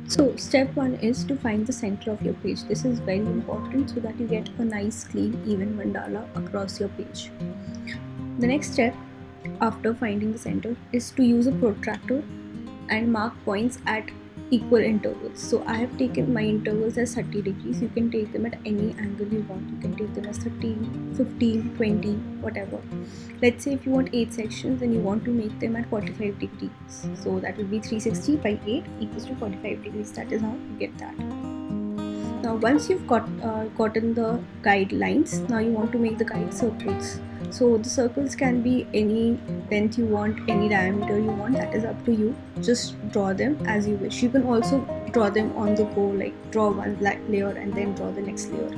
So step 1 is to find the center of your page. This is very important so that you get a nice clean even mandala across your page. The next step after finding the center is to use a protractor and mark points at equal intervals. So I have taken my intervals as 30 degrees. You can take them at any angle you want. You can take them as 30, 15, 20, whatever. Let's say if you want 8 sections and you want to make them at 45 degrees. So that will be 360 by 8 equals to 45 degrees. That is how you get that. Now once you've gotten the guidelines, now you want to make the guide circles. So the circles can be any length you want, any diameter you want, that is up to you. Just draw them as you wish. You can also draw them on the go, like draw one layer and then draw the next layer.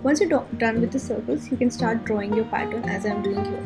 Once you're done with the circles, you can start drawing your pattern as I'm doing here.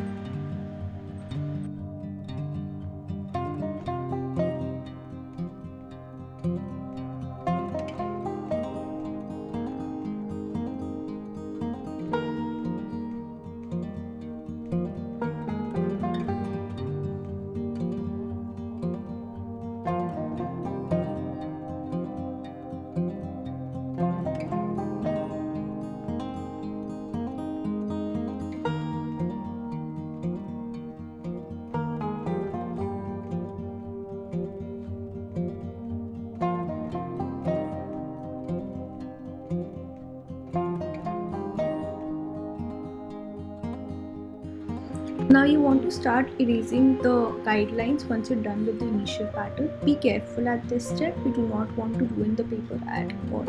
Now you want to start erasing the guidelines once you're done with the initial pattern. Be careful at this step, you do not want to ruin the paper at all.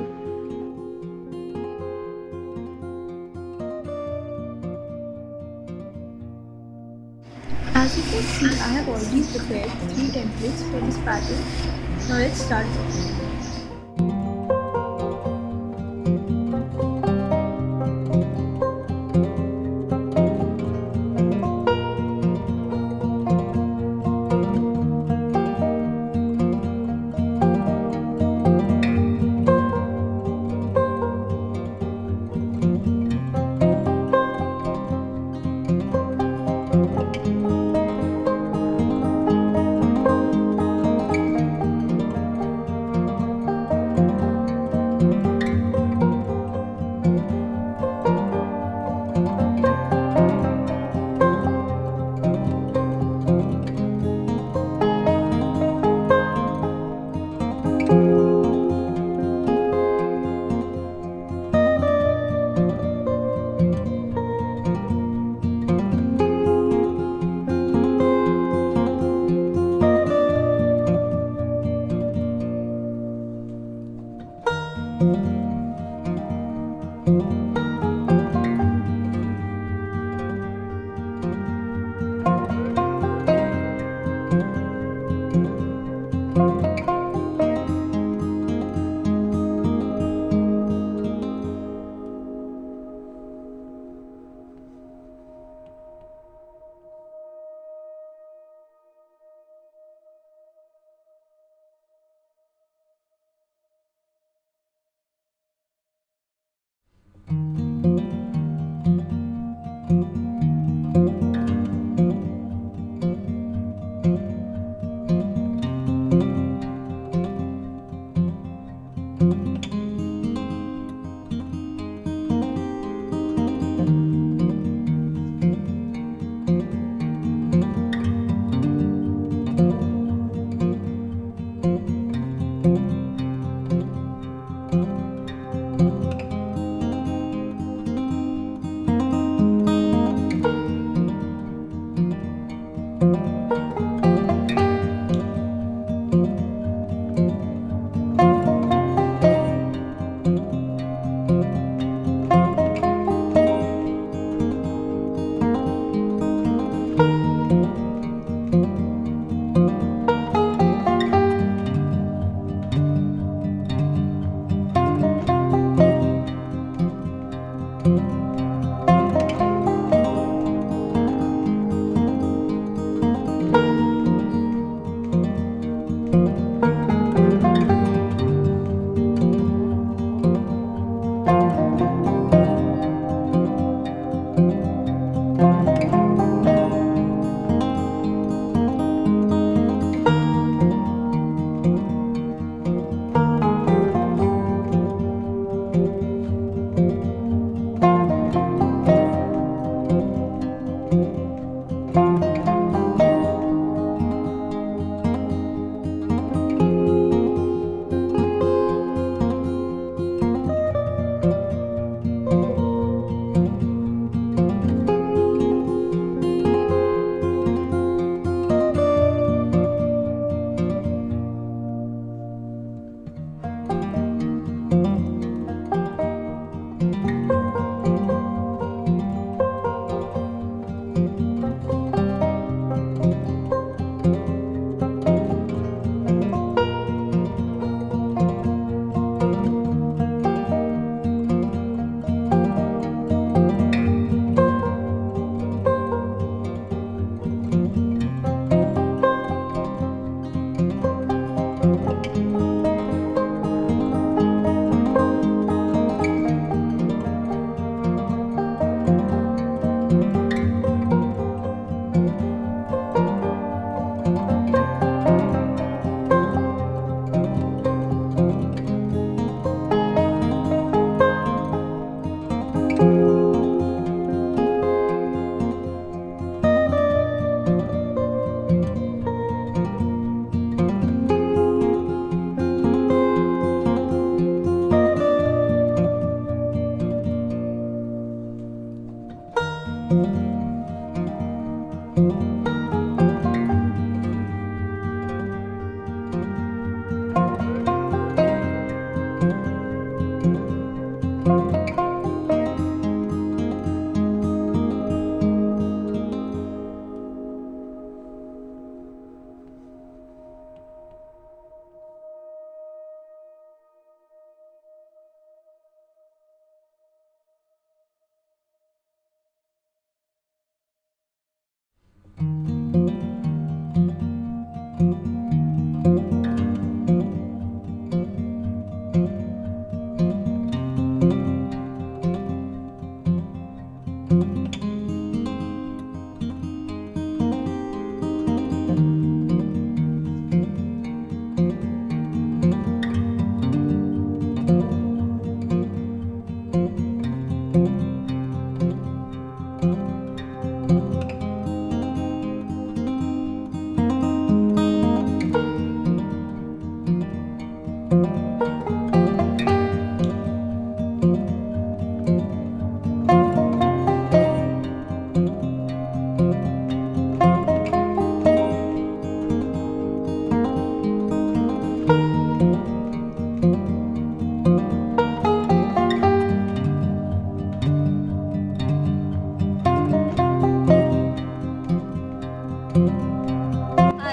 As you can see, I have already prepared 3 templates for this pattern. Now let's start drawing. I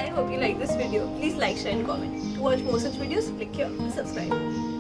hope you like this video. Please like, share and comment. To watch more such videos, click here and subscribe.